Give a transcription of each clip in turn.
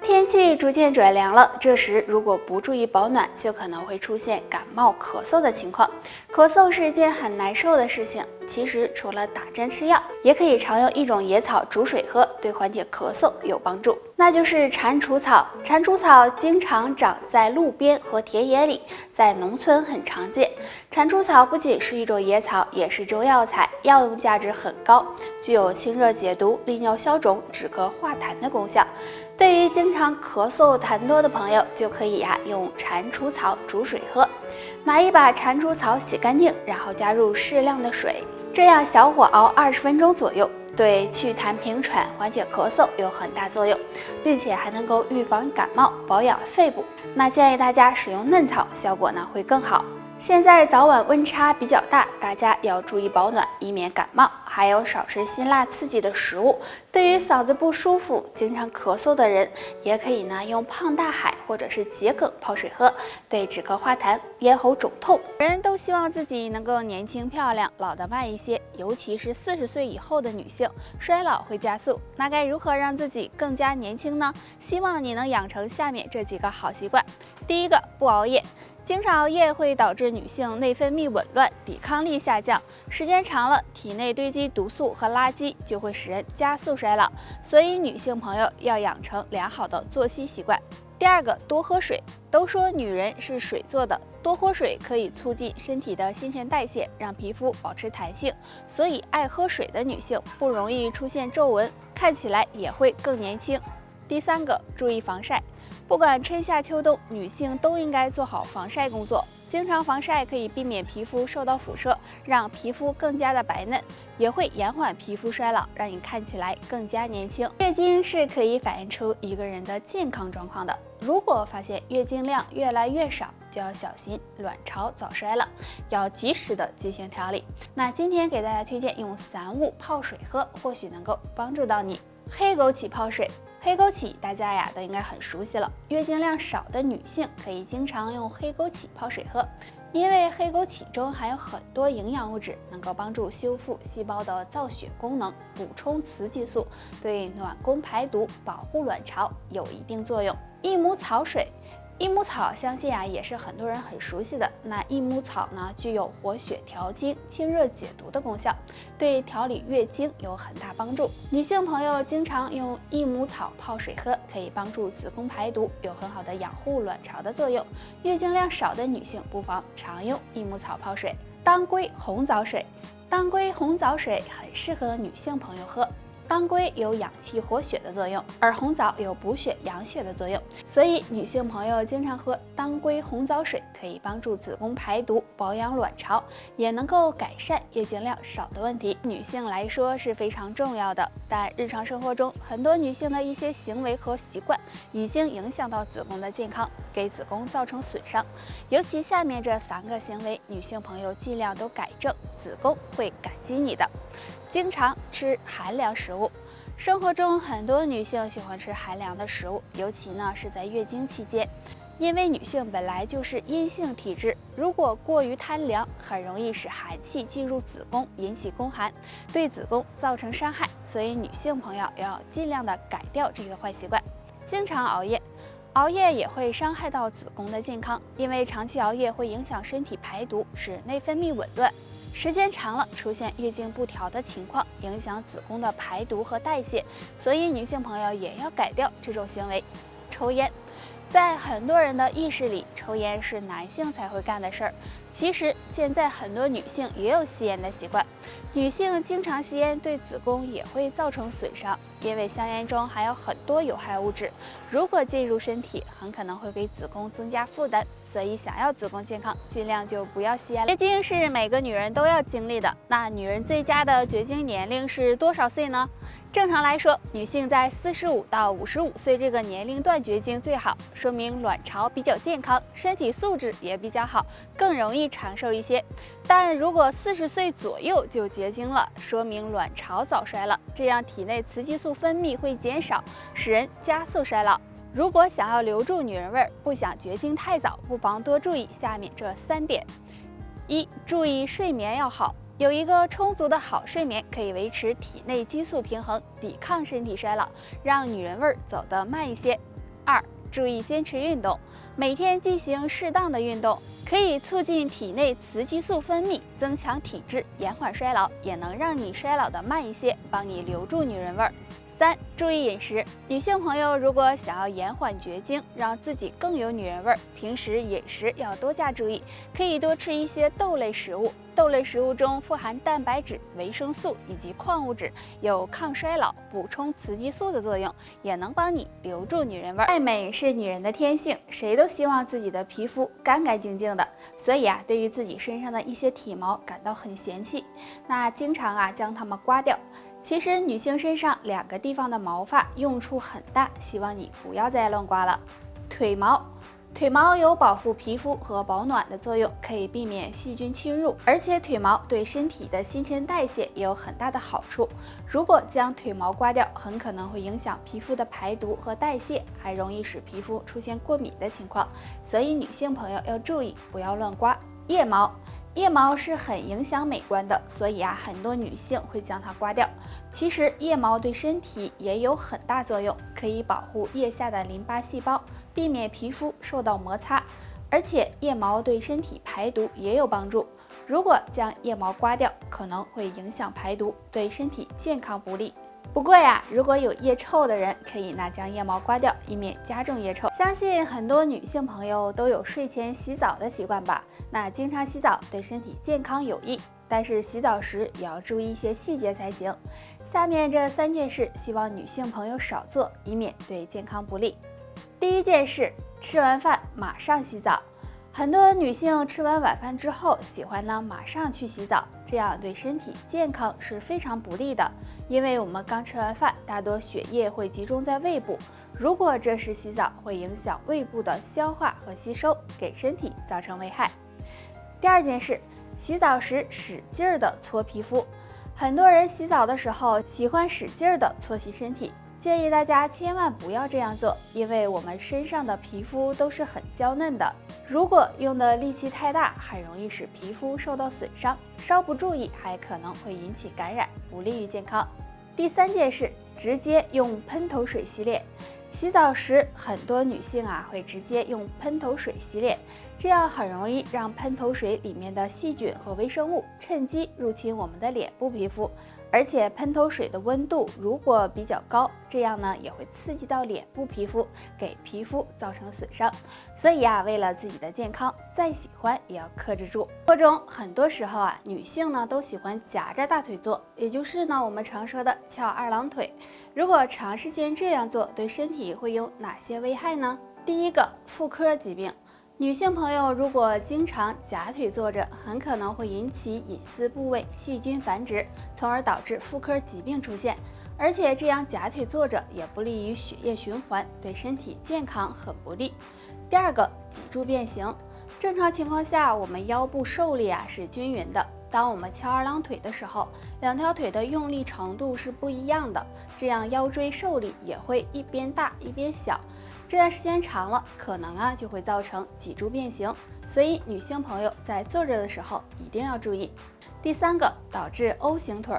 天气逐渐转凉了，这时如果不注意保暖，就可能会出现感冒、咳嗽的情况。咳嗽是一件很难受的事情，其实除了打针吃药，也可以常用一种野草煮水喝，对缓解咳嗽有帮助，那就是蟾蜍草。蟾蜍草经常长在路边和田野里，在农村很常见。蟾蜍草不仅是一种野草，也是中药材，药用价值很高，具有清热解毒、利尿消肿、止咳化痰的功效。对于经常咳嗽痰多的朋友，就可以用蟾蜍草煮水喝。拿一把蟾蜍草洗干净，然后加入适量的水，这样小火熬20分钟左右，对祛痰平喘、缓解咳嗽有很大作用，并且还能够预防感冒、保养肺部。那建议大家使用嫩草，效果会更好。现在早晚温差比较大，大家要注意保暖，以免感冒。还有少吃辛辣刺激的食物。对于嗓子不舒服、经常咳嗽的人，也可以用胖大海或者是桔梗泡水喝，对止咳化痰、咽喉肿痛。人都希望自己能够年轻漂亮，老得慢一些，尤其是40岁以后的女性，衰老会加速。那该如何让自己更加年轻呢？希望你能养成下面这几个好习惯。第一个，不熬夜。经常熬夜会导致女性内分泌紊乱，抵抗力下降，时间长了，体内堆积毒素和垃圾，就会使人加速衰老。所以女性朋友要养成良好的作息习惯。第二个，多喝水。都说女人是水做的，多喝水可以促进身体的新陈代谢，让皮肤保持弹性，所以爱喝水的女性不容易出现皱纹，看起来也会更年轻。第三个，注意防晒。不管春夏秋冬，女性都应该做好防晒工作。经常防晒可以避免皮肤受到辐射，让皮肤更加的白嫩，也会延缓皮肤衰老，让你看起来更加年轻。月经是可以反映出一个人的健康状况的。如果发现月经量越来越少，就要小心卵巢早衰了，要及时的进行调理。那今天给大家推荐用散物泡水喝，或许能够帮助到你。黑枸杞泡水。黑枸杞大家都应该很熟悉了，月经量少的女性可以经常用黑枸杞泡水喝，因为黑枸杞中含有很多营养物质，能够帮助修复细胞的造血功能，补充雌激素，对暖宫排毒、保护卵巢有一定作用。益母草水。益母草相信也是很多人很熟悉的。那益母草呢，具有活血调经、清热解毒的功效，对调理月经有很大帮助。女性朋友经常用益母草泡水喝，可以帮助子宫排毒，有很好的养护卵巢的作用。月经量少的女性不妨常用益母草泡水。当归红枣水。当归红枣水很适合女性朋友喝。当归有养气活血的作用，而红枣有补血养血的作用，所以女性朋友经常喝当归红枣水，可以帮助子宫排毒、保养卵巢，也能够改善月经量少的问题。女性来说是非常重要的，但日常生活中很多女性的一些行为和习惯已经影响到子宫的健康，给子宫造成损伤。尤其下面这3个行为，女性朋友尽量都改正，子宫会感激你的。经常吃寒凉食物。生活中很多女性喜欢吃寒凉的食物，尤其是在月经期间，因为女性本来就是阴性体质，如果过于贪凉，很容易使寒气进入子宫，引起宫寒，对子宫造成伤害。所以女性朋友要尽量的改掉这个坏习惯。经常熬夜。熬夜也会伤害到子宫的健康，因为长期熬夜会影响身体排毒，使内分泌紊乱，时间长了出现月经不调的情况，影响子宫的排毒和代谢，所以女性朋友也要改掉这种行为。抽烟。在很多人的意识里，抽烟是男性才会干的事儿。其实现在很多女性也有吸烟的习惯。女性经常吸烟对子宫也会造成损伤，因为香烟中含有很多有害物质，如果进入身体，很可能会给子宫增加负担。所以想要子宫健康，尽量就不要吸烟了。月经是每个女人都要经历的，那女人最佳的绝经年龄是多少岁呢？正常来说，女性在45到55岁这个年龄段绝经最好，说明卵巢比较健康，身体素质也比较好，更容易长寿一些。但如果40岁左右就绝经了，说明卵巢早衰了，这样体内雌激素分泌会减少，使人加速衰老。如果想要留住女人味儿，不想绝经太早，不妨多注意下面这3点。1. 注意睡眠要好。有一个充足的好睡眠，可以维持体内激素平衡，抵抗身体衰老，让女人味儿走得慢一些。2、注意坚持运动，每天进行适当的运动，可以促进体内雌激素分泌，增强体质，延缓衰老，也能让你衰老的慢一些，帮你留住女人味儿。3、注意饮食。女性朋友如果想要延缓绝经，让自己更有女人味儿，平时饮食要多加注意，可以多吃一些豆类食物。豆类食物中富含蛋白质、维生素以及矿物质，有抗衰老、补充雌激素的作用，也能帮你留住女人味儿。爱美是女人的天性，谁都希望自己的皮肤干干净净的，所以对于自己身上的一些体毛感到很嫌弃，那经常将它们刮掉。其实女性身上2个地方的毛发用处很大，希望你不要再乱刮了。腿毛，腿毛有保护皮肤和保暖的作用，可以避免细菌侵入，而且腿毛对身体的新陈代谢也有很大的好处。如果将腿毛刮掉，很可能会影响皮肤的排毒和代谢，还容易使皮肤出现过敏的情况，所以女性朋友要注意，不要乱刮。腋毛，腋毛是很影响美观的，所以很多女性会将它刮掉。其实腋毛对身体也有很大作用，可以保护腋下的淋巴细胞，避免皮肤受到摩擦，而且腋毛对身体排毒也有帮助。如果将腋毛刮掉，可能会影响排毒，对身体健康不利。不过如果有腋臭的人，可以将腋毛刮掉，以免加重腋臭。相信很多女性朋友都有睡前洗澡的习惯吧？那经常洗澡对身体健康有益，但是洗澡时也要注意一些细节才行。下面这3件事，希望女性朋友少做，以免对健康不利。第一件事，吃完饭马上洗澡。很多女性吃完晚饭之后，喜欢马上去洗澡，这样对身体健康是非常不利的。因为我们刚吃完饭，大多血液会集中在胃部，如果这时洗澡，会影响胃部的消化和吸收，给身体造成危害。第2件事，洗澡时使劲地搓皮肤。很多人洗澡的时候喜欢使劲地搓洗身体，建议大家千万不要这样做，因为我们身上的皮肤都是很娇嫩的，如果用的力气太大，很容易使皮肤受到损伤，稍不注意还可能会引起感染，不利于健康。第3件事，直接用喷头水洗脸。洗澡时，很多女性会直接用喷头水洗脸，这样很容易让喷头水里面的细菌和微生物趁机入侵我们的脸部皮肤，而且喷头水的温度如果比较高，这样也会刺激到脸部皮肤，给皮肤造成损伤。所以为了自己的健康，再喜欢也要克制住。做中很多时候女性都喜欢夹着大腿做，也就是我们常说的翘2郎腿。如果长时间这样做，对身体会有哪些危害呢？第一个，妇科疾病。女性朋友如果经常夹腿坐着，很可能会引起隐私部位细菌繁殖，从而导致妇科疾病出现。而且这样夹腿坐着也不利于血液循环，对身体健康很不利。第2个，脊柱变形。正常情况下，我们腰部受力是均匀的。当我们翘2郎腿的时候，2条腿的用力程度是不一样的，这样腰椎受力也会一边大一边小。这段时间长了，可能就会造成脊柱变形，所以女性朋友在坐着的时候一定要注意。第3个，导致 O 型腿。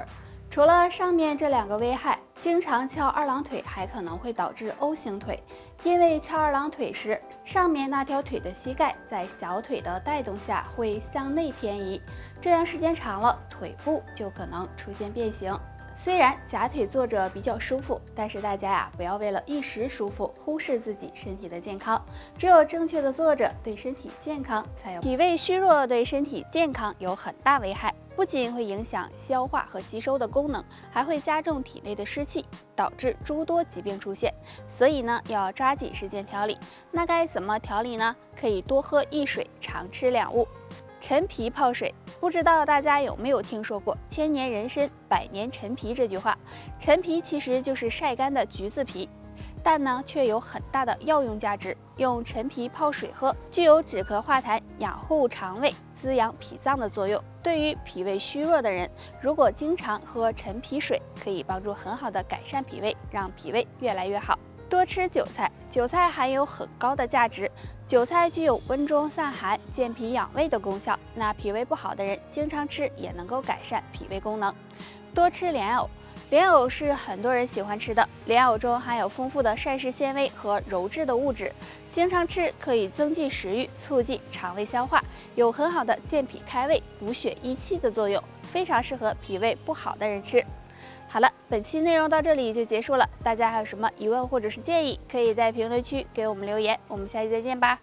除了上面这2个危害，经常翘2郎腿还可能会导致 O 型腿。因为翘2郎腿时，上面那条腿的膝盖在小腿的带动下会向内偏移，这样时间长了，腿部就可能出现变形。虽然夹腿坐着比较舒服，但是大家不要为了一时舒服忽视自己身体的健康。只有正确的坐着，对身体健康才有。脾胃虚弱对身体健康有很大危害，不仅会影响消化和吸收的功能，还会加重体内的湿气，导致诸多疾病出现。所以要抓紧时间调理。那该怎么调理呢？可以多喝益水，常吃2物。陈皮泡水，不知道大家有没有听说过“千年人参，百年陈皮”这句话？陈皮其实就是晒干的橘子皮，但却有很大的药用价值。用陈皮泡水喝，具有止咳化痰、养护肠胃、滋养脾脏的作用。对于脾胃虚弱的人，如果经常喝陈皮水，可以帮助很好的改善脾胃，让脾胃越来越好。多吃韭菜，韭菜含有很高的价值。韭菜具有温中散寒、健脾养胃的功效，那脾胃不好的人经常吃也能够改善脾胃功能。多吃莲藕，莲藕是很多人喜欢吃的，莲藕中含有丰富的膳食纤维和鞣质的物质，经常吃可以增进食欲，促进肠胃消化，有很好的健脾开胃、补血益气的作用，非常适合脾胃不好的人吃。好了，本期内容到这里就结束了，大家还有什么疑问或者是建议，可以在评论区给我们留言，我们下期再见吧。